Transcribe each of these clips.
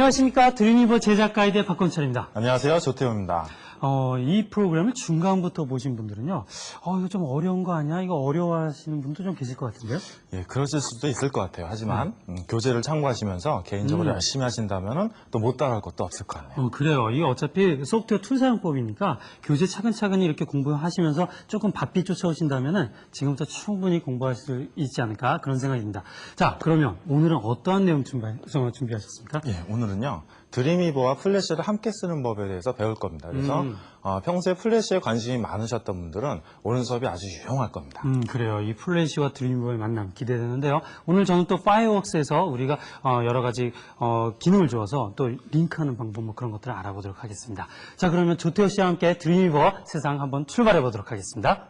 안녕하십니까. 드림위버 제작 가이드의 박건철입니다. 안녕하세요. 조태호입니다. 이 프로그램을 중간부터 보신 분들은요, 이거 좀 어려운 거 아니야? 이거 어려워하시는 분도 좀 계실 것 같은데요? 예, 그러실 수도 있을 것 같아요. 하지만 교재를 참고하시면서 개인적으로 열심히 하신다면 또 못 따라할 것도 없을 것 같네요. 그래요. 이게 어차피 소프트웨어 툴 사용법이니까 교재 차근차근히 이렇게 공부하시면서 조금 바삐 쫓아오신다면 지금부터 충분히 공부할 수 있지 않을까 그런 생각이 듭니다. 자, 그러면 오늘은 어떠한 내용 준비하셨습니까? 예, 오늘은요. 드림위버와 플래시를 함께 쓰는 법에 대해서 배울 겁니다. 그래서 평소에 플래시에 관심이 많으셨던 분들은 오늘 수업이 아주 유용할 겁니다. 그래요. 이 플래시와 드림위버의 만남 기대되는데요. 오늘 저는 또 파이어웍스에서 우리가 여러 가지 기능을 주어서 또 링크하는 방법 뭐 그런 것들을 알아보도록 하겠습니다. 자, 그러면 조태호 씨와 함께 드림위버 세상 한번 출발해 보도록 하겠습니다.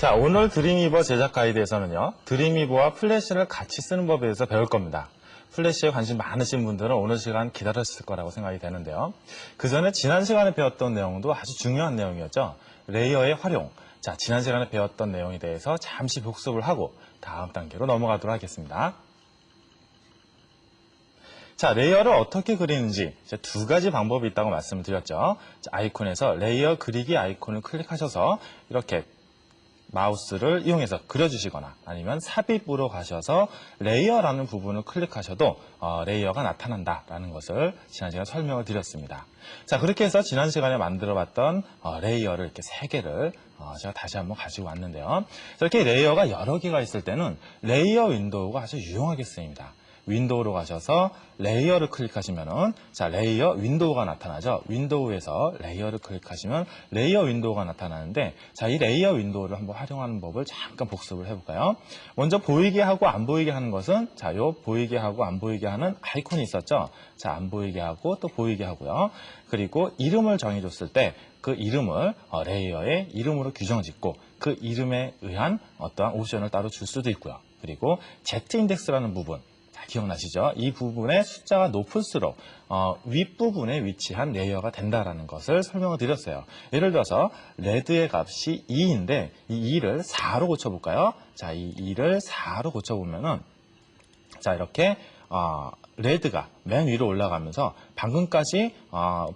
자, 오늘 드림위버 제작 가이드에서는요. 드림위버와 플래시를 같이 쓰는 법에 대해서 배울 겁니다. 플래시에 관심 많으신 분들은 오늘 시간 기다렸을 거라고 생각이 되는데요. 그 전에 지난 시간에 배웠던 내용도 아주 중요한 내용이었죠. 레이어의 활용. 자, 지난 시간에 배웠던 내용에 대해서 잠시 복습을 하고 다음 단계로 넘어가도록 하겠습니다. 자, 레이어를 어떻게 그리는지 이제 두 가지 방법이 있다고 말씀을 드렸죠. 자, 아이콘에서 레이어 그리기 아이콘을 클릭하셔서 이렇게 마우스를 이용해서 그려주시거나 아니면 삽입으로 가셔서 레이어라는 부분을 클릭하셔도 레이어가 나타난다라는 것을 지난 시간에 설명을 드렸습니다. 자, 그렇게 해서 지난 시간에 만들어봤던 레이어를 이렇게 세 개를 제가 다시 한번 가지고 왔는데요. 이렇게 레이어가 여러 개가 있을 때는 레이어 윈도우가 아주 유용하게 쓰입니다. 윈도우로 가셔서 레이어를 클릭하시면은 자, 레이어 윈도우가 나타나죠. 윈도우에서 레이어를 클릭하시면 레이어 윈도우가 나타나는데 자, 이 레이어 윈도우를 한번 활용하는 법을 잠깐 복습을 해볼까요? 먼저 보이게 하고 안 보이게 하는 것은 자, 요 보이게 하고 안 보이게 하는 아이콘이 있었죠. 자, 안 보이게 하고 또 보이게 하고요. 그리고 이름을 정해줬을 때 그 이름을 레이어의 이름으로 규정짓고 그 이름에 의한 어떠한 옵션을 따로 줄 수도 있고요. 그리고 Z인덱스라는 부분 기억나시죠? 이 부분의 숫자가 높을수록 윗부분에 위치한 레이어가 된다는 것을 설명을 드렸어요. 예를 들어서 레드의 값이 2인데 이 2를 4로 고쳐볼까요? 자, 이 2를 4로 고쳐보면은 자, 이렇게 레드가 맨 위로 올라가면서 방금까지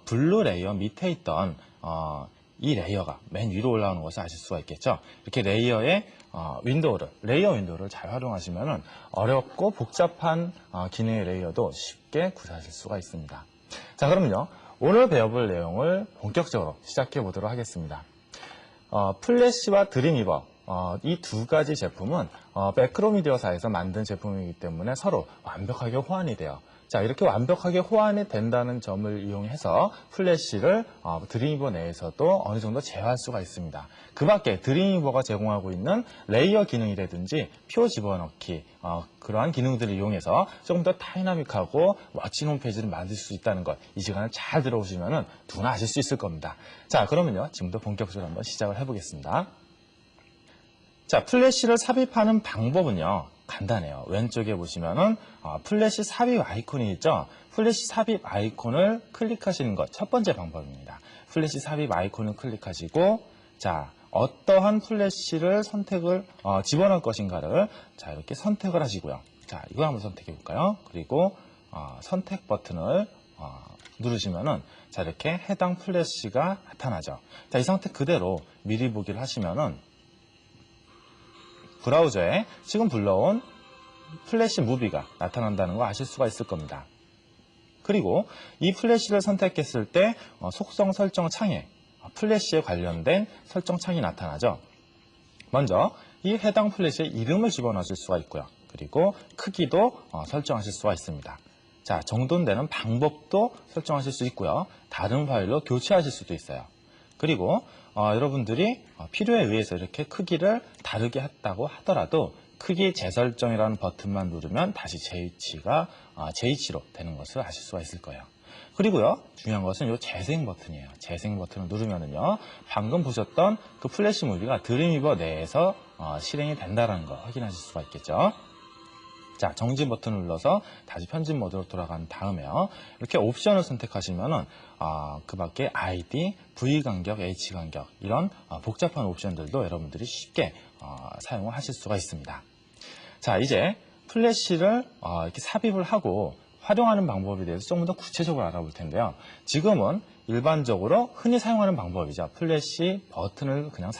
블루 레이어 밑에 있던 이 레이어가 맨 위로 올라오는 것을 아실 수가 있겠죠. 이렇게 레이어의 레이어 윈도우를 잘 활용하시면 어렵고 복잡한 기능의 레이어도 쉽게 구사하실 수가 있습니다. 자, 그럼요. 오늘 배워볼 내용을 본격적으로 시작해 보도록 하겠습니다. 플래시와 드림위버 이 두 가지 제품은 매크로미디어사에서 만든 제품이기 때문에 서로 완벽하게 호환이 돼요. 자, 이렇게 완벽하게 호환이 된다는 점을 이용해서 플래시를 드림위버 내에서도 어느 정도 제어할 수가 있습니다. 그 밖에 드림위버가 제공하고 있는 레이어 기능이라든지 표 집어넣기 그러한 기능들을 이용해서 조금 더 다이나믹하고 멋진 홈페이지를 만들 수 있다는 것, 이 시간을 잘 들어오시면 누구나 아실 수 있을 겁니다. 자, 그러면요. 지금부터 본격적으로 한번 시작을 해보겠습니다. 자, 플래시를 삽입하는 방법은요. 간단해요. 왼쪽에 보시면은 플래시 삽입 아이콘이 있죠. 플래시 삽입 아이콘을 클릭하시는 것 첫 번째 방법입니다. 플래시 삽입 아이콘을 클릭하시고 자, 어떠한 플래시를 선택을 집어넣을 것인가를 자, 이렇게 선택을 하시고요. 자, 이거 한번 선택해 볼까요? 그리고 선택 버튼을 누르시면은 자, 이렇게 해당 플래시가 나타나죠. 자, 이 상태 그대로 미리 보기를 하시면은 브라우저에 지금 불러온 플래시 무비가 나타난다는 거 아실 수가 있을 겁니다. 그리고 이 플래시를 선택했을 때 속성 설정 창에 플래시에 관련된 설정 창이 나타나죠. 먼저 이 해당 플래시의 이름을 집어넣으실 수가 있고요. 그리고 크기도 설정하실 수가 있습니다. 자, 정돈되는 방법도 설정하실 수 있고요. 다른 파일로 교체하실 수도 있어요. 그리고 여러분들이 필요에 의해서 이렇게 크기를 다르게 했다고 하더라도 크기 재설정이라는 버튼만 누르면 다시 제 위치로 되는 것을 아실 수가 있을 거예요. 그리고요, 중요한 것은 이 재생 버튼이에요. 재생 버튼을 누르면은요, 방금 보셨던 그 플래시 무비가 드림위버 내에서 실행이 된다는 거 확인하실 수가 있겠죠. 자, 정지 버튼을 눌러서 다시 편집 모드로 돌아간 다음에요. 이렇게 옵션을 선택하시면은 그 밖에 ID, V 간격, H 간격 이런 복잡한 옵션들도 여러분들이 쉽게 사용을 하실 수가 있습니다. 자, 이제 플래시를 이렇게 삽입을 하고 활용하는 방법에 대해서 조금 더 구체적으로 알아볼 텐데요. 지금은 일반적으로 흔히 사용하는 방법이죠. 플래시 버튼을 그냥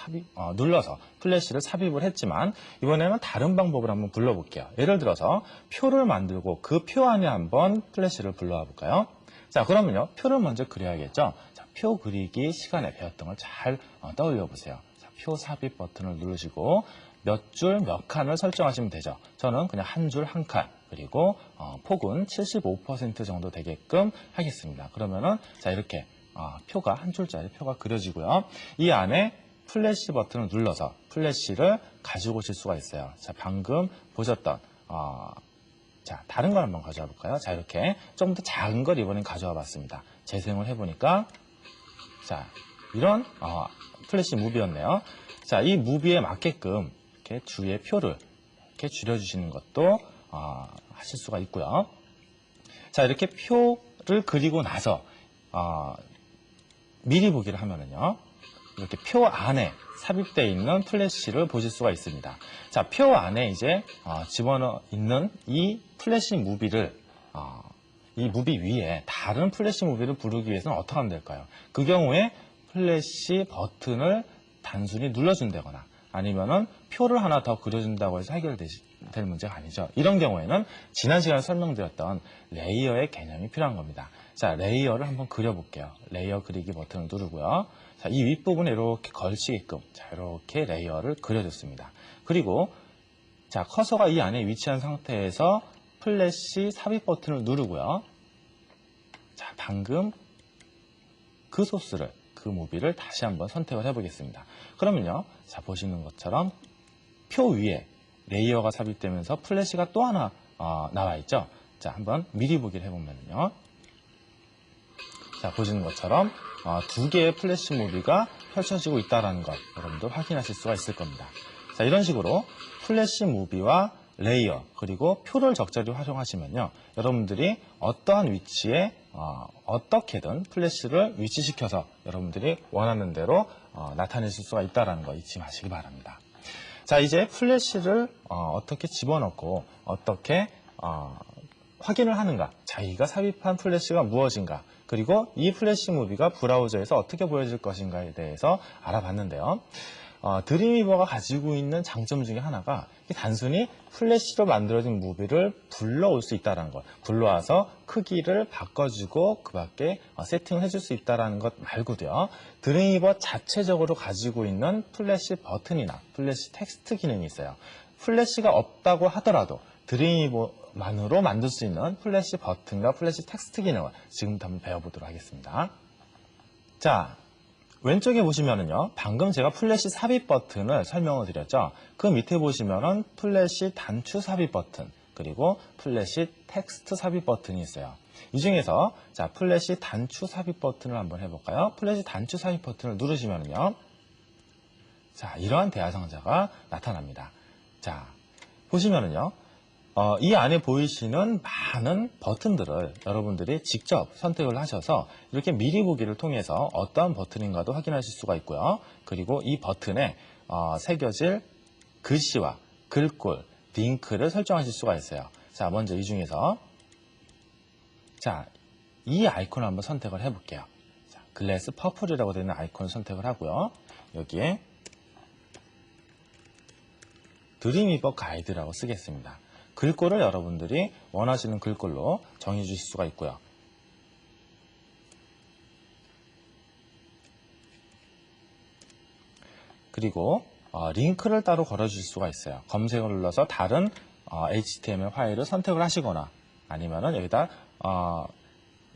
눌러서 플래시를 삽입을 했지만 이번에는 다른 방법을 한번 불러볼게요. 예를 들어서 표를 만들고 그 표 안에 한번 플래시를 불러와 볼까요? 자, 그러면요. 표를 먼저 그려야겠죠. 자, 표 그리기 시간에 배웠던 걸 잘 떠올려 보세요. 자, 표 삽입 버튼을 누르시고 몇 줄 몇 칸을 설정하시면 되죠. 저는 그냥 한 줄 한 칸, 그리고 폭은 75% 정도 되게끔 하겠습니다. 그러면은 자, 이렇게 표가 한 줄짜리 표가 그려지고요. 이 안에 플래시 버튼을 눌러서 플래시를 가지고 오실 수가 있어요. 자, 방금 보셨던 자, 다른 걸 한번 가져와 볼까요? 자, 이렇게 좀 더 작은 걸 이번엔 가져와 봤습니다. 재생을 해보니까 자, 이런 플래시 무비였네요. 자, 이 무비에 맞게끔 이렇게 주위의 표를 이렇게 줄여주시는 것도 하실 수가 있고요. 자, 이렇게 표를 그리고 나서 미리 보기를 하면은요, 이렇게 표 안에 삽입되어 있는 플래시를 보실 수가 있습니다. 자, 표 안에 이제 집어넣어 있는 이 플래시 무비를 이 무비 위에 다른 플래시 무비를 부르기 위해서는 어떻게 하면 될까요? 그 경우에 플래시 버튼을 단순히 눌러준다거나 아니면은 표를 하나 더 그려준다고 해서 해결될 문제가 아니죠. 이런 경우에는 지난 시간에 설명드렸던 레이어의 개념이 필요한 겁니다. 자, 레이어를 한번 그려볼게요. 레이어 그리기 버튼을 누르고요. 자, 이 윗부분에 이렇게 걸치게끔 자, 이렇게 레이어를 그려줬습니다. 그리고 자, 커서가 이 안에 위치한 상태에서 플래시 삽입 버튼을 누르고요. 자, 방금 그 소스를, 그 무비를 다시 한번 선택을 해보겠습니다. 그러면요, 자, 보시는 것처럼 표 위에 레이어가 삽입되면서 플래시가 또 하나 나와 있죠. 자, 한번 미리 보기를 해보면요. 자, 보시는 것처럼 두 개의 플래시 무비가 펼쳐지고 있다는 것 여러분들 확인하실 수가 있을 겁니다. 자, 이런 식으로 플래시 무비와 레이어 그리고 표를 적절히 활용하시면요, 여러분들이 어떠한 위치에 어떻게든 플래시를 위치시켜서 여러분들이 원하는 대로 나타내실 수가 있다는 거 잊지 마시기 바랍니다. 자, 이제 플래시를 어떻게 집어넣고 어떻게 확인을 하는가, 자기가 삽입한 플래시가 무엇인가, 그리고 이 플래시 무비가 브라우저에서 어떻게 보여질 것인가에 대해서 알아봤는데요. 드림위버가 가지고 있는 장점 중에 하나가 단순히 플래시로 만들어진 무비를 불러올 수 있다는 것, 불러와서 크기를 바꿔주고 그 밖에 세팅을 해줄 수 있다는 것 말고도요, 드림위버 자체적으로 가지고 있는 플래시 버튼이나 플래시 텍스트 기능이 있어요. 플래시가 없다고 하더라도 드림위버만으로 만들 수 있는 플래시 버튼과 플래시 텍스트 기능을 지금부터 한번 배워보도록 하겠습니다. 자, 왼쪽에 보시면은요, 방금 제가 플래시 삽입 버튼을 설명을 드렸죠. 그 밑에 보시면은 플래시 단추 삽입 버튼, 그리고 플래시 텍스트 삽입 버튼이 있어요. 이 중에서 자, 플래시 단추 삽입 버튼을 한번 해볼까요? 플래시 단추 삽입 버튼을 누르시면은요, 자, 이러한 대화상자가 나타납니다. 자, 보시면은요, 이 안에 보이시는 많은 버튼들을 여러분들이 직접 선택을 하셔서 이렇게 미리 보기를 통해서 어떠한 버튼인가도 확인하실 수가 있고요. 그리고 이 버튼에 새겨질 글씨와 글꼴, 링크를 설정하실 수가 있어요. 자, 먼저 이 중에서 자, 이 아이콘을 한번 선택을 해볼게요. 자, 글래스 퍼플이라고 되는 아이콘을 선택을 하고요. 여기에 드림위버 가이드라고 쓰겠습니다. 글꼴을 여러분들이 원하시는 글꼴로 정해 주실 수가 있고요. 그리고 링크를 따로 걸어 주실 수가 있어요. 검색을 눌러서 다른 HTML 파일을 선택을 하시거나 아니면은 여기다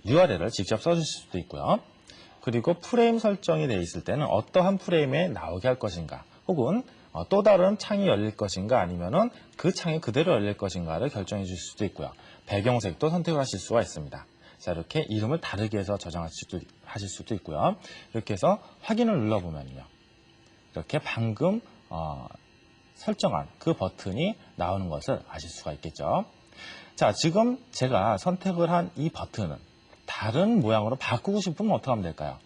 URL을 직접 써 주실 수도 있고요. 그리고 프레임 설정이 되어 있을 때는 어떠한 프레임에 나오게 할 것인가, 혹은 또 다른 창이 열릴 것인가, 아니면은 그 창이 그대로 열릴 것인가를 결정해 주실 수도 있고요. 배경색도 선택을 하실 수가 있습니다. 자, 이렇게 이름을 다르게 해서 저장하실 수도 있고요. 이렇게 해서 확인을 눌러보면요, 이렇게 방금 설정한 그 버튼이 나오는 것을 아실 수가 있겠죠. 자, 지금 제가 선택을 한 이 버튼은 다른 모양으로 바꾸고 싶으면 어떻게 하면 될까요?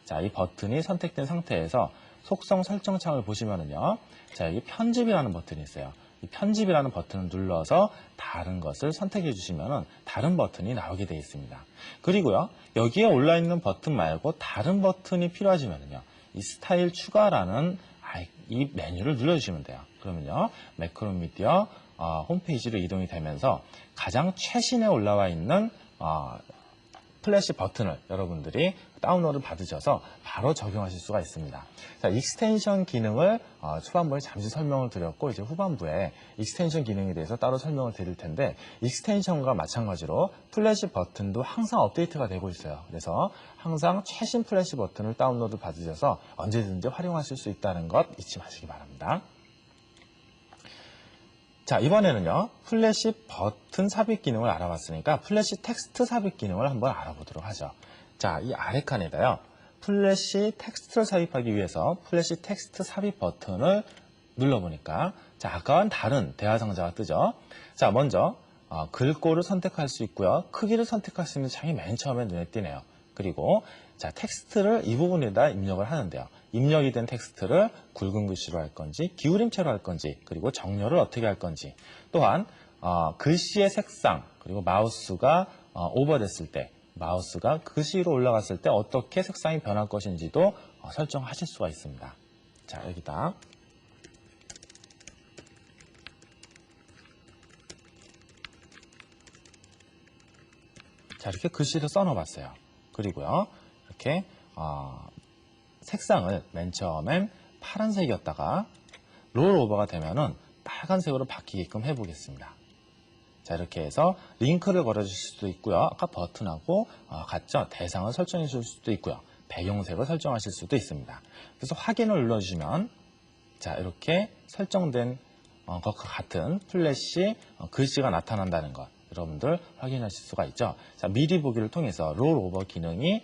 자, 이 버튼이 선택된 상태에서 속성 설정 창을 보시면은요. 자, 여기 편집이라는 버튼이 있어요. 이 편집이라는 버튼을 눌러서 다른 것을 선택해 주시면은 다른 버튼이 나오게 되어 있습니다. 그리고요. 여기에 올라 있는 버튼 말고 다른 버튼이 필요하시면은요. 이 스타일 추가라는 이 메뉴를 눌러주시면 돼요. 그러면요. 매크로미디어 홈페이지로 이동이 되면서 가장 최신에 올라와 있는 플래시 버튼을 여러분들이 다운로드 받으셔서 바로 적용하실 수가 있습니다. 자, 익스텐션 기능을 초반부에 잠시 설명을 드렸고 이제 후반부에 익스텐션 기능에 대해서 따로 설명을 드릴 텐데 익스텐션과 마찬가지로 플래시 버튼도 항상 업데이트가 되고 있어요. 그래서 항상 최신 플래시 버튼을 다운로드 받으셔서 언제든지 활용하실 수 있다는 것 잊지 마시기 바랍니다. 자, 이번에는요, 플래시 버튼 삽입 기능을 알아봤으니까 플래시 텍스트 삽입 기능을 한번 알아보도록 하죠. 자, 이 아래 칸에다요, 플래시 텍스트를 삽입하기 위해서 플래시 텍스트 삽입 버튼을 눌러보니까, 자, 아까와는 다른 대화 상자가 뜨죠. 자, 먼저, 글꼴을 선택할 수 있고요, 크기를 선택할 수 있는 창이 맨 처음에 눈에 띄네요. 그리고, 자, 텍스트를 이 부분에다 입력을 하는데요. 입력이 된 텍스트를 굵은 글씨로 할 건지 기울임체로 할 건지 그리고 정렬을 어떻게 할 건지 또한 글씨의 색상 그리고 마우스가 오버됐을 때 마우스가 글씨로 올라갔을 때 어떻게 색상이 변할 것인지도 설정하실 수가 있습니다. 자, 여기다 자, 이렇게 글씨를 써놓아봤어요. 그리고요 이렇게 색상을 맨 처음엔 파란색이었다가 롤오버가 되면은 빨간색으로 바뀌게끔 해보겠습니다. 자, 이렇게 해서 링크를 걸어주실 수도 있고요. 아까 버튼하고 같죠? 대상을 설정해 줄 수도 있고요. 배경색을 설정하실 수도 있습니다. 그래서 확인을 눌러주시면 자, 이렇게 설정된 것과 같은 플래시 글씨가 나타난다는 것 여러분들 확인하실 수가 있죠. 자, 미리 보기를 통해서 롤오버 기능이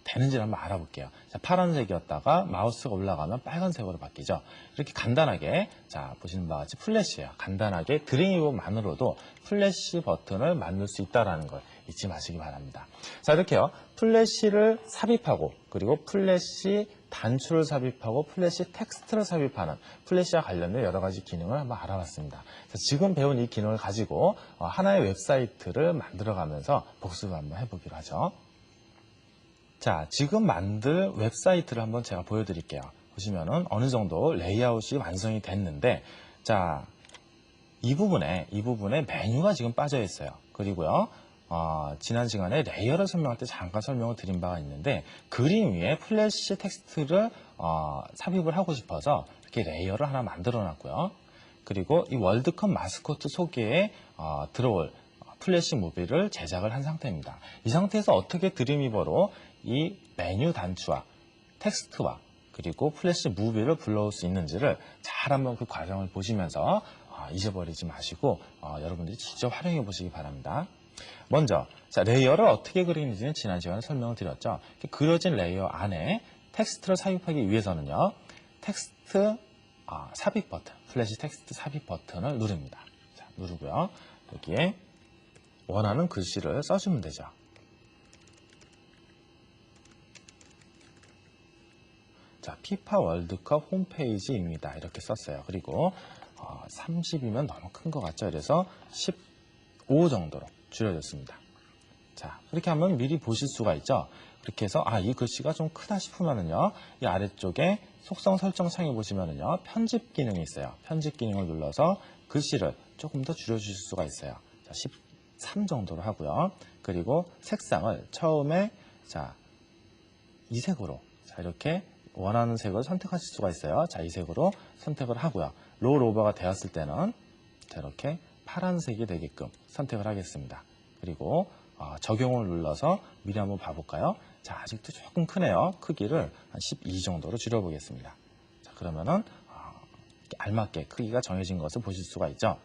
되는지를 한번 알아볼게요. 자, 파란색이었다가 마우스가 올라가면 빨간색으로 바뀌죠. 이렇게 간단하게 자 보시는 바와 같이 플래시예요. 간단하게 드래그만으로도 플래시 버튼을 만들 수 있다는 걸 잊지 마시기 바랍니다. 자, 이렇게요. 플래시를 삽입하고 그리고 플래시 단추를 삽입하고 플래시 텍스트를 삽입하는 플래시와 관련된 여러 가지 기능을 한번 알아봤습니다. 자, 지금 배운 이 기능을 가지고 하나의 웹사이트를 만들어가면서 복습을 한번 해보기로 하죠. 자, 지금 만들 웹사이트를 한번 제가 보여드릴게요. 보시면은 어느 정도 레이아웃이 완성이 됐는데, 자, 이 부분에 메뉴가 지금 빠져 있어요. 그리고요, 지난 시간에 레이어를 설명할 때 잠깐 설명을 드린 바가 있는데, 그림 위에 플래시 텍스트를 삽입을 하고 싶어서 이렇게 레이어를 하나 만들어 놨고요. 그리고 이 월드컵 마스코트 소개에 들어올 플래시 무비를 제작을 한 상태입니다. 이 상태에서 어떻게 드림위버로 이 메뉴 단추와 텍스트와 그리고 플래시 무비를 불러올 수 있는지를 잘 한번 그 과정을 보시면서 잊어버리지 마시고 여러분들이 직접 활용해 보시기 바랍니다. 먼저 자, 레이어를 어떻게 그리는지는 지난 시간에 설명을 드렸죠. 그려진 레이어 안에 텍스트를 삽입하기 위해서는요. 텍스트 삽입 버튼, 플래시 텍스트 삽입 버튼을 누릅니다. 자, 누르고요. 여기에 원하는 글씨를 써주면 되죠. 자, 피파 월드컵 홈페이지입니다. 이렇게 썼어요. 그리고 30이면 너무 큰 것 같죠? 그래서 15 정도로 줄여줬습니다. 자, 그렇게 하면 미리 보실 수가 있죠? 그렇게 해서 이 글씨가 좀 크다 싶으면은요, 이 아래쪽에 속성 설정 창에 보시면은요, 편집 기능이 있어요. 편집 기능을 눌러서 글씨를 조금 더 줄여주실 수가 있어요. 자, 13 정도로 하고요. 그리고 색상을 처음에 자, 이 색으로 자, 이렇게 원하는 색을 선택하실 수가 있어요. 자, 이 색으로 선택을 하고요. 롤오버가 되었을 때는 자, 이렇게 파란색이 되게끔 선택을 하겠습니다. 그리고 적용을 눌러서 미리 한번 봐볼까요? 자, 아직도 조금 크네요. 크기를 한 12 정도로 줄여보겠습니다. 자, 그러면은 알맞게 크기가 정해진 것을 보실 수가 있죠.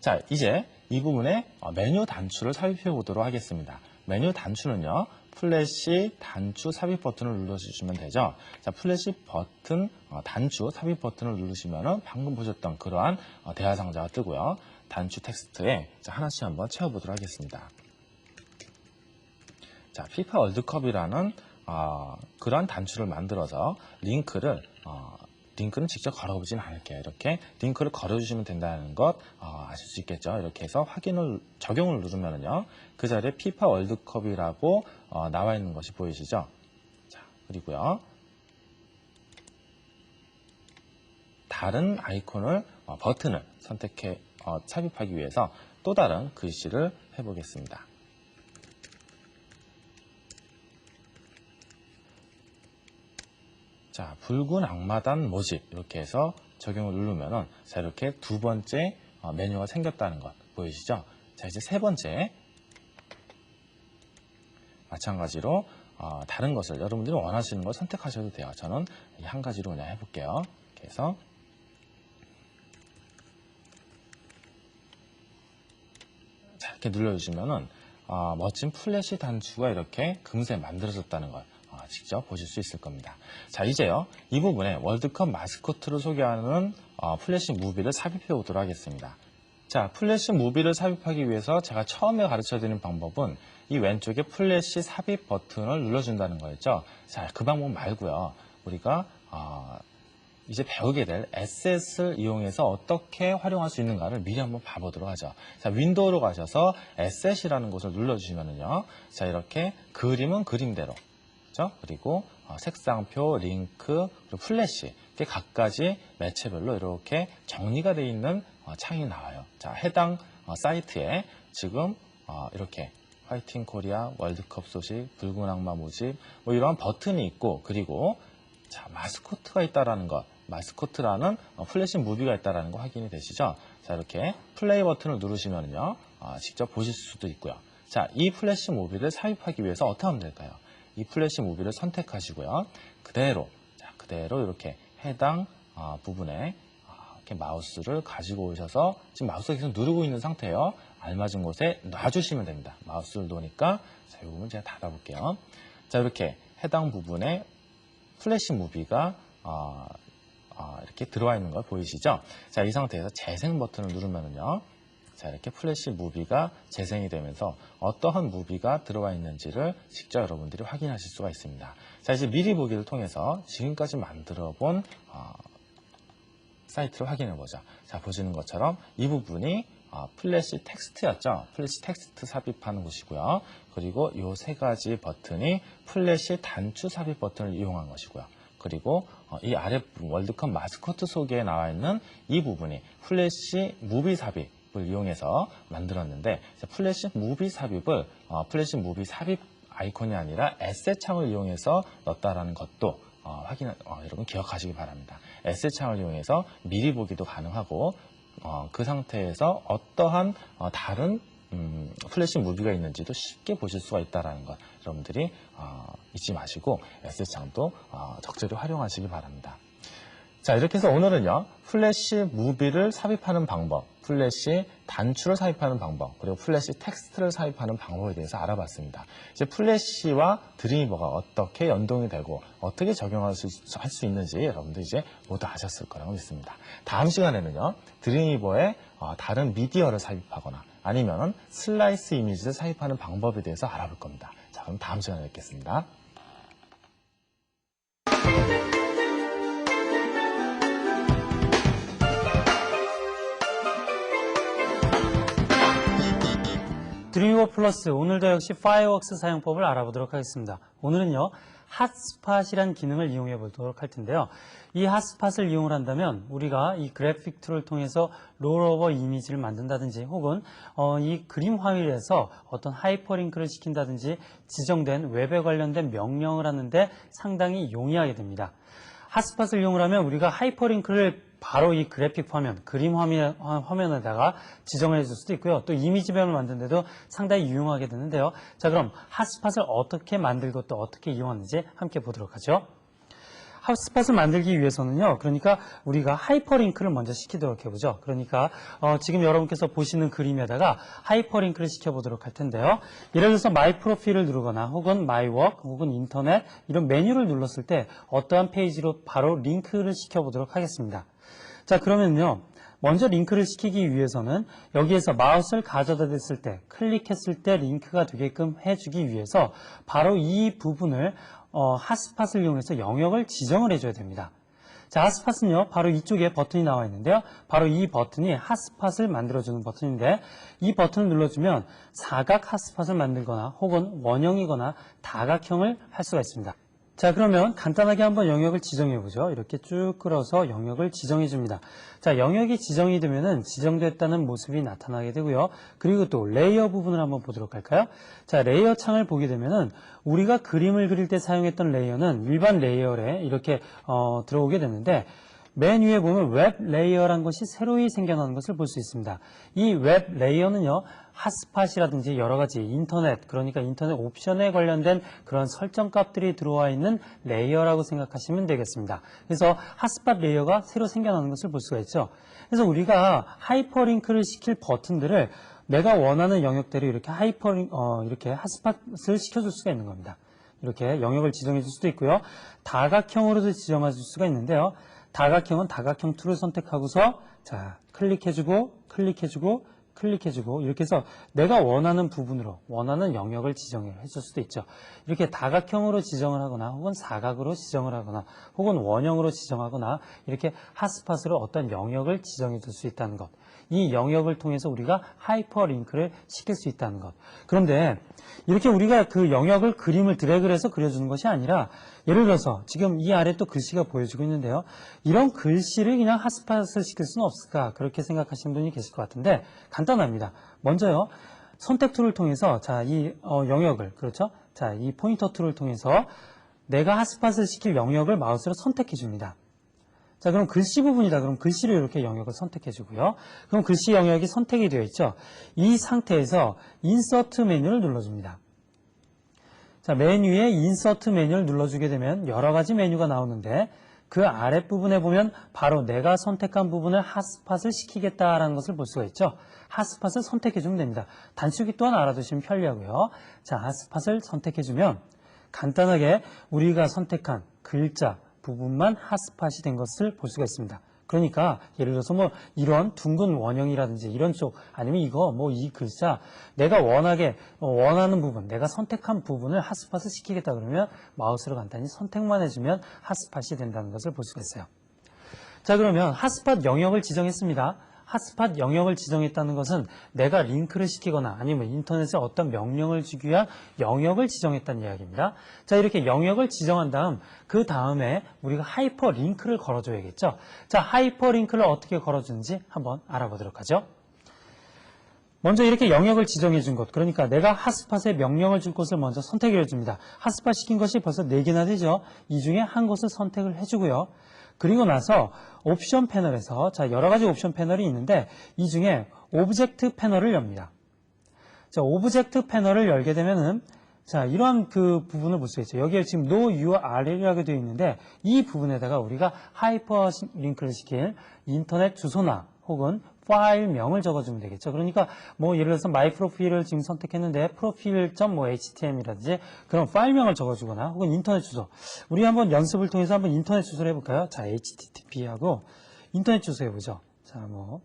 자, 이제 이 부분에 메뉴 단추를 삽입해 보도록 하겠습니다. 메뉴 단추는요, 플래시 단추 삽입 버튼을 눌러주시면 되죠. 자, 플래시 버튼 단추 삽입 버튼을 누르시면은 방금 보셨던 그러한 대화 상자가 뜨고요. 단추 텍스트에 하나씩 한번 채워보도록 하겠습니다. 자, 피파 월드컵이라는 그러한 단추를 만들어서 링크는 직접 걸어보진 않을게요. 이렇게 링크를 걸어주시면 된다는 것 아실 수 있겠죠. 이렇게 해서 적용을 누르면은요, 그 자리에 피파 월드컵이라고 나와 있는 것이 보이시죠? 자, 그리고요, 다른 아이콘을 버튼을 선택해 삽입하기 위해서 또 다른 글씨를 해보겠습니다. 자, 붉은 악마단 모집 이렇게 해서 적용을 누르면은 자, 이렇게 두 번째 메뉴가 생겼다는 것 보이시죠? 자, 이제 세 번째 마찬가지로 다른 것을 여러분들이 원하시는 걸 선택하셔도 돼요. 저는 이 한 가지로 그냥 해볼게요. 이렇게 해서 자, 이렇게 눌러주시면은 멋진 플래시 단추가 이렇게 금세 만들어졌다는 걸 직접 보실 수 있을 겁니다. 자, 이제요, 이 부분에 월드컵 마스코트를 소개하는 플래시 무비를 삽입해 보도록 하겠습니다. 자, 플래시 무비를 삽입하기 위해서 제가 처음에 가르쳐 드린 방법은 이 왼쪽에 플래시 삽입 버튼을 눌러준다는 거였죠. 자, 그 방법 말고요, 우리가 이제 배우게 될 에셋을 이용해서 어떻게 활용할 수 있는가를 미리 한번 봐보도록 하죠. 자, 윈도우로 가셔서 에셋이라는 곳을 눌러주시면은요, 자, 이렇게 그림은 그림대로, 그렇죠? 그리고 색상표, 링크, 그리고 플래시, 이렇게 각가지 매체별로 이렇게 정리가 되어 있는 창이 나와요. 자, 해당 사이트에 지금 이렇게 화이팅 코리아, 월드컵 소식, 붉은 악마 모집, 뭐 이러한 버튼이 있고, 그리고 자, 마스코트가 있다라는 것, 마스코트라는 플래시 무비가 있다라는 거 확인이 되시죠? 자, 이렇게 플레이 버튼을 누르시면요, 직접 보실 수도 있고요. 자, 이 플래시 무비를 삽입하기 위해서 어떻게 하면 될까요? 이 플래시 무비를 선택하시고요. 그대로 이렇게 해당 부분에 이렇게 마우스를 가지고 오셔서 지금 마우스가 계속 누르고 있는 상태예요. 알맞은 곳에 놔주시면 됩니다. 마우스를 놓으니까 자, 이 부분 제가 닫아볼게요. 자, 이렇게 해당 부분에 플래시 무비가 이렇게 들어와 있는 걸 보이시죠? 자, 이 상태에서 재생 버튼을 누르면은요, 자, 이렇게 플래시 무비가 재생이 되면서 어떠한 무비가 들어와 있는지를 직접 여러분들이 확인하실 수가 있습니다. 자, 이제 미리 보기를 통해서 지금까지 만들어 본 사이트를 확인해 보죠. 자, 보시는 것처럼 이 부분이 플래시 텍스트였죠. 플래시 텍스트 삽입하는 곳이고요. 그리고 이 세 가지 버튼이 플래시 단추 삽입 버튼을 이용한 것이고요. 그리고 이 아래 부분, 월드컵 마스코트 속에 나와 있는 이 부분이 플래시 무비 삽입을 이용해서 만들었는데, 플래시 무비 삽입을 플래시 무비 삽입 아이콘이 아니라 에셋 창을 이용해서 넣었다라는 것도 여러분 기억하시기 바랍니다. 에셋 창을 이용해서 미리 보기도 가능하고, 그 상태에서 어떠한 다른 플래시 무비가 있는지도 쉽게 보실 수가 있다는 것 여러분들이 잊지 마시고 에셋 창도 적절히 활용하시기 바랍니다. 자, 이렇게 해서 오늘은요, 플래시 무비를 삽입하는 방법, 플래시 단추를 삽입하는 방법, 그리고 플래시 텍스트를 삽입하는 방법에 대해서 알아봤습니다. 이제 플래시와 드림위버가 어떻게 연동이 되고 어떻게 적용할 수 있는지 여러분들 이제 모두 아셨을 거라고 믿습니다. 다음 시간에는요, 드림위버에 다른 미디어를 삽입하거나 아니면 슬라이스 이미지를 삽입하는 방법에 대해서 알아볼 겁니다. 자, 그럼 다음 시간에 뵙겠습니다. 드림위버 플러스, 오늘도 역시 파이어웍스 사용법을 알아보도록 하겠습니다. 오늘은요, 핫스팟이란 기능을 이용해 보도록 할 텐데요. 이 핫스팟을 이용을 한다면 우리가 이 그래픽 툴을 통해서 롤오버 이미지를 만든다든지 혹은 이 그림 화면에서 어떤 하이퍼링크를 시킨다든지 지정된 웹에 관련된 명령을 하는데 상당히 용이하게 됩니다. 핫스팟을 이용을 하면 우리가 하이퍼링크를 바로 이 그래픽 화면, 그림 화면에다가 지정을 해줄 수도 있고요. 또 이미지별을 만드는데도 상당히 유용하게 되는데요. 자, 그럼 핫스팟을 어떻게 만들고 또 어떻게 이용하는지 함께 보도록 하죠. 핫스팟을 만들기 위해서는요, 그러니까 우리가 하이퍼링크를 먼저 시키도록 해보죠. 그러니까 지금 여러분께서 보시는 그림에다가 하이퍼링크를 시켜보도록 할 텐데요. 예를 들어서 마이 프로필을 누르거나 혹은 마이 워크 혹은 인터넷 이런 메뉴를 눌렀을 때 어떠한 페이지로 바로 링크를 시켜보도록 하겠습니다. 자, 그러면요. 먼저 링크를 시키기 위해서는 여기에서 마우스를 가져다 댔을 때, 클릭했을 때 링크가 되게끔 해주기 위해서 바로 이 부분을 핫스팟을 이용해서 영역을 지정을 해줘야 됩니다. 자, 핫스팟은요, 바로 이쪽에 버튼이 나와 있는데요. 바로 이 버튼이 핫스팟을 만들어주는 버튼인데, 이 버튼을 눌러주면 사각 핫스팟을 만들거나 혹은 원형이거나 다각형을 할 수가 있습니다. 자, 그러면 간단하게 한번 영역을 지정해 보죠. 이렇게 쭉 끌어서 영역을 지정해 줍니다. 자, 영역이 지정이 되면은 지정됐다는 모습이 나타나게 되고요. 그리고 또 레이어 부분을 한번 보도록 할까요? 자, 레이어 창을 보게 되면은 우리가 그림을 그릴 때 사용했던 레이어는 일반 레이어에 이렇게 들어오게 되는데, 맨 위에 보면 웹 레이어라는 것이 새로이 생겨나는 것을 볼 수 있습니다. 이 웹 레이어는요, 핫스팟이라든지 여러 가지 인터넷, 그러니까 인터넷 옵션에 관련된 그런 설정 값들이 들어와 있는 레이어라고 생각하시면 되겠습니다. 그래서 핫스팟 레이어가 새로 생겨나는 것을 볼 수가 있죠. 그래서 우리가 하이퍼링크를 시킬 버튼들을 내가 원하는 영역대로 이렇게 이렇게 핫스팟을 시켜줄 수가 있는 겁니다. 이렇게 영역을 지정해 줄 수도 있고요. 다각형으로도 지정해 줄 수가 있는데요. 다각형은 다각형 툴을 선택하고서 자, 클릭해주고 이렇게 해서 내가 원하는 부분으로 원하는 영역을 지정해 줄 수도 있죠. 이렇게 다각형으로 지정을 하거나 혹은 사각으로 지정을 하거나 혹은 원형으로 지정하거나 이렇게 핫스팟으로 어떤 영역을 지정해 줄 수 있다는 것. 이 영역을 통해서 우리가 하이퍼링크를 시킬 수 있다는 것. 그런데 이렇게 우리가 그 영역을 그림을 드래그를 해서 그려주는 것이 아니라 예를 들어서 지금 이 아래 또 글씨가 보여지고 있는데요. 이런 글씨를 그냥 핫스팟을 시킬 수는 없을까 그렇게 생각하시는 분이 계실 것 같은데 간단합니다. 먼저요. 선택 툴을 통해서 자, 이 영역을 그렇죠? 자, 이 포인터 툴을 통해서 내가 핫스팟을 시킬 영역을 마우스로 선택해 줍니다. 자, 그럼 글씨 부분이다. 그럼 글씨를 이렇게 영역을 선택해 주고요. 그럼 글씨 영역이 선택이 되어 있죠. 이 상태에서 인서트 메뉴를 눌러줍니다. 자, 메뉴에 인서트 메뉴를 눌러주게 되면 여러 가지 메뉴가 나오는데 그 아랫부분에 보면 바로 내가 선택한 부분을 핫스팟을 시키겠다라는 것을 볼 수가 있죠. 핫스팟을 선택해 주면 됩니다. 단축키 또한 알아두시면 편리하고요. 자, 핫스팟을 선택해 주면 간단하게 우리가 선택한 글자 부분만 핫스팟이 된 것을 볼 수가 있습니다. 그러니까 예를 들어서 뭐 이런 둥근 원형이라든지 이런 쪽 아니면 이거 뭐 이 글자 내가 원하는 부분 내가 선택한 부분을 핫스팟을 시키겠다 그러면 마우스로 간단히 선택만 해주면 핫스팟이 된다는 것을 볼 수가 있어요. 자, 그러면 핫스팟 영역을 지정했습니다. 핫스팟 영역을 지정했다는 것은 내가 링크를 시키거나 아니면 인터넷에 어떤 명령을 주기 위한 영역을 지정했다는 이야기입니다. 자, 이렇게 영역을 지정한 다음 그 다음에 우리가 하이퍼링크를 걸어줘야겠죠. 자, 하이퍼링크를 어떻게 걸어주는지 한번 알아보도록 하죠. 먼저 이렇게 영역을 지정해 준 것, 그러니까 내가 핫스팟에 명령을 줄 곳을 먼저 선택해 줍니다. 핫스팟 시킨 것이 벌써 4개나 되죠. 이 중에 한 곳을 선택을 해주고요. 그리고 나서 옵션 패널에서 자, 여러 가지 옵션 패널이 있는데 이 중에 오브젝트 패널을 엽니다. 자, 오브젝트 패널을 열게 되면은 자, 이러한 그 부분을 볼 수 있죠. 여기에 지금 No URL이라고 되어 있는데 이 부분에다가 우리가 하이퍼링크를 시킬 인터넷 주소나 혹은 파일명을 적어주면 되겠죠. 그러니까 뭐 예를 들어서 마이 프로필을 지금 선택했는데 profile.html이라든지 그런 파일명을 적어주거나 혹은 인터넷 주소. 우리 한번 연습을 통해서 한번 인터넷 주소를 해볼까요? 자, http하고 인터넷 주소 해보죠. 자, 뭐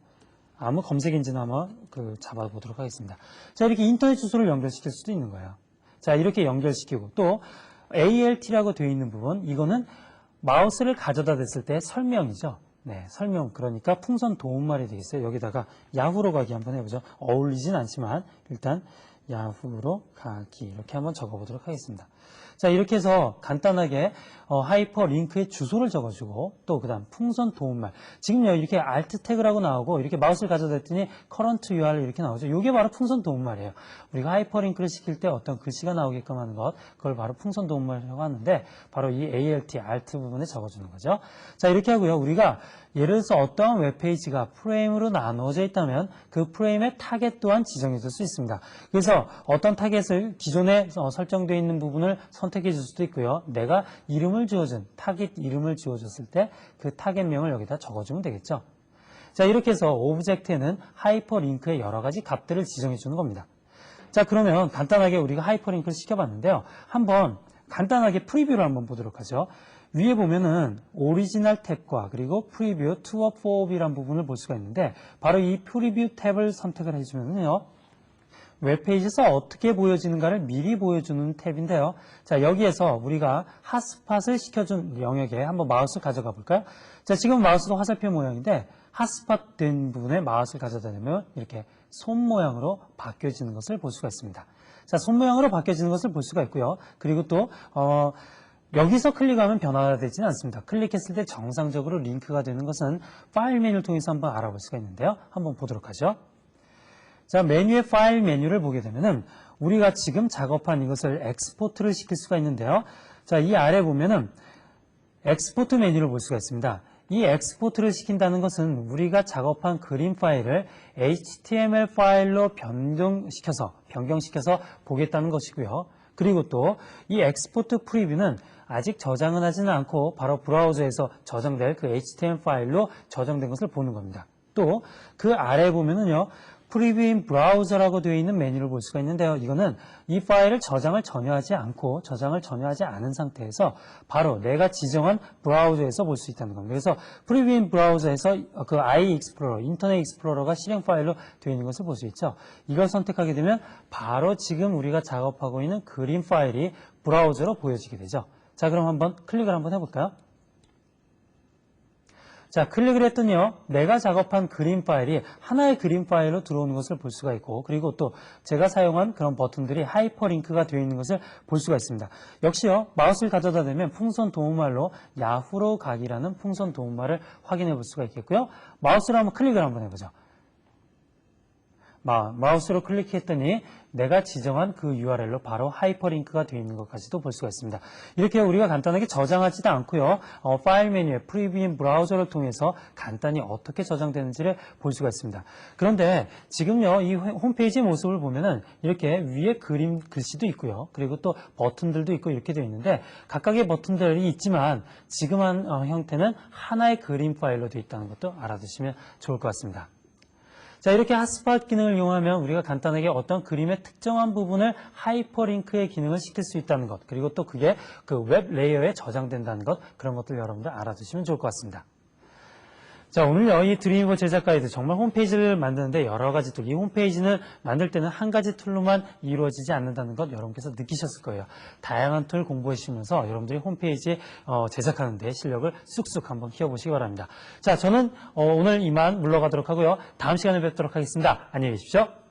아무 검색 엔진 한번 잡아보도록 하겠습니다. 자, 이렇게 인터넷 주소를 연결시킬 수도 있는 거예요. 자, 이렇게 연결시키고 또 ALT라고 되어 있는 부분 이거는 마우스를 가져다 댔을 때 설명이죠. 네, 설명. 그러니까 풍선 도움말이 되겠어요. 여기다가 야후로 가기 한번 해보죠. 어울리진 않지만 일단 야후로 가기 이렇게 한번 적어보도록 하겠습니다. 자, 이렇게 해서 간단하게 하이퍼링크의 주소를 적어주고 또 그 다음 풍선 도움말. 지금요 이렇게 Alt 태그라고 나오고 이렇게 마우스를 가져댔더니 Current URL 이렇게 나오죠. 이게 바로 풍선 도움말이에요. 우리가 하이퍼링크를 시킬 때 어떤 글씨가 나오게끔 하는 것 그걸 바로 풍선 도움말이라고 하는데 바로 이 ALT, Alt 부분에 적어주는 거죠. 자, 이렇게 하고요. 우리가 예를 들어서 어떠한 웹페이지가 프레임으로 나누어져 있다면 그 프레임의 타겟 또한 지정해 줄 수 있습니다. 그래서 어떤 타겟을 기존에 설정되어 있는 부분을 선택해 줄 수도 있고요. 내가 이름을 주어준, 타깃 이름을 주어줬을 때 그 타깃명을 여기다 적어주면 되겠죠. 자, 이렇게 해서 오브젝트에는 하이퍼링크의 여러 가지 값들을 지정해 주는 겁니다. 자, 그러면 간단하게 우리가 하이퍼링크를 시켜봤는데요. 한번 간단하게 프리뷰를 한번 보도록 하죠. 위에 보면은 오리지널 탭과 그리고 프리뷰 투어 포업이라는 부분을 볼 수가 있는데 바로 이 프리뷰 탭을 선택을 해주면요. 웹페이지에서 어떻게 보여지는가를 미리 보여주는 탭인데요. 자, 여기에서 우리가 핫스팟을 시켜준 영역에 한번 마우스 가져가 볼까요? 자, 지금 마우스도 화살표 모양인데 핫스팟 된 부분에 마우스를 가져다 대면 이렇게 손 모양으로 바뀌어지는 것을 볼 수가 있습니다. 자, 손 모양으로 바뀌어지는 것을 볼 수가 있고요. 그리고 또 여기서 클릭하면 변화가 되지는 않습니다. 클릭했을 때 정상적으로 링크가 되는 것은 파일 메뉴를 통해서 한번 알아볼 수가 있는데요. 한번 보도록 하죠. 자, 메뉴의 파일 메뉴를 보게 되면은 우리가 지금 작업한 이것을 엑스포트를 시킬 수가 있는데요. 자, 이 아래 보면은 엑스포트 메뉴를 볼 수가 있습니다. 이 엑스포트를 시킨다는 것은 우리가 작업한 그림 파일을 HTML 파일로 변경시켜서 보겠다는 것이고요. 그리고 또 이 엑스포트 프리뷰는 아직 저장은 하지는 않고 바로 브라우저에서 저장될 그 HTML 파일로 저장된 것을 보는 겁니다. 또 그 아래 보면은요. 프리뷰 인 브라우저라고 되어 있는 메뉴를 볼 수가 있는데요. 이거는 이 파일을 저장을 전혀 하지 않은 상태에서 바로 내가 지정한 브라우저에서 볼 수 있다는 겁니다. 그래서 프리뷰 인 브라우저에서 그 IE 익스플로러, 인터넷 익스플로러가 실행 파일로 되어 있는 것을 볼 수 있죠. 이걸 선택하게 되면 바로 지금 우리가 작업하고 있는 그림 파일이 브라우저로 보여지게 되죠. 자, 그럼 한번 클릭을 한번 해볼까요? 자, 클릭을 했더니요, 내가 작업한 그림 파일이 하나의 그림 파일로 들어오는 것을 볼 수가 있고, 그리고 또 제가 사용한 그런 버튼들이 하이퍼링크가 되어 있는 것을 볼 수가 있습니다. 역시요, 마우스를 가져다 대면 풍선 도움말로 야후로 가기라는 풍선 도움말을 확인해 볼 수가 있겠고요. 마우스로 한번 클릭을 한번 해보죠. 마우스로 클릭했더니 내가 지정한 그 URL로 바로 하이퍼링크가 되어 있는 것까지도 볼 수가 있습니다. 이렇게 우리가 간단하게 저장하지도 않고요. 파일 메뉴에 프리뷰 인 브라우저를 통해서 간단히 어떻게 저장되는지를 볼 수가 있습니다. 그런데 지금요, 이 홈페이지 모습을 보면은 이렇게 위에 그림 글씨도 있고요. 그리고 또 버튼들도 있고 이렇게 되어 있는데 각각의 버튼들이 있지만 지금 한 형태는 하나의 그림 파일로 되어 있다는 것도 알아두시면 좋을 것 같습니다. 자, 이렇게 핫스팟 기능을 이용하면 우리가 간단하게 어떤 그림의 특정한 부분을 하이퍼링크의 기능을 시킬 수 있다는 것, 그리고 또 그게 그 웹 레이어에 저장된다는 것, 그런 것들 여러분들 알아두시면 좋을 것 같습니다. 자, 오늘요, 이 드림위버 제작 가이드 정말 홈페이지를 만드는데 여러 가지 툴, 이 홈페이지는 만들 때는 한 가지 툴로만 이루어지지 않는다는 것 여러분께서 느끼셨을 거예요. 다양한 툴 공부해 주시면서 여러분들이 홈페이지 제작하는 데 실력을 쑥쑥 한번 키워보시기 바랍니다. 자, 저는 오늘 이만 물러가도록 하고요. 다음 시간에 뵙도록 하겠습니다. 안녕히 계십시오.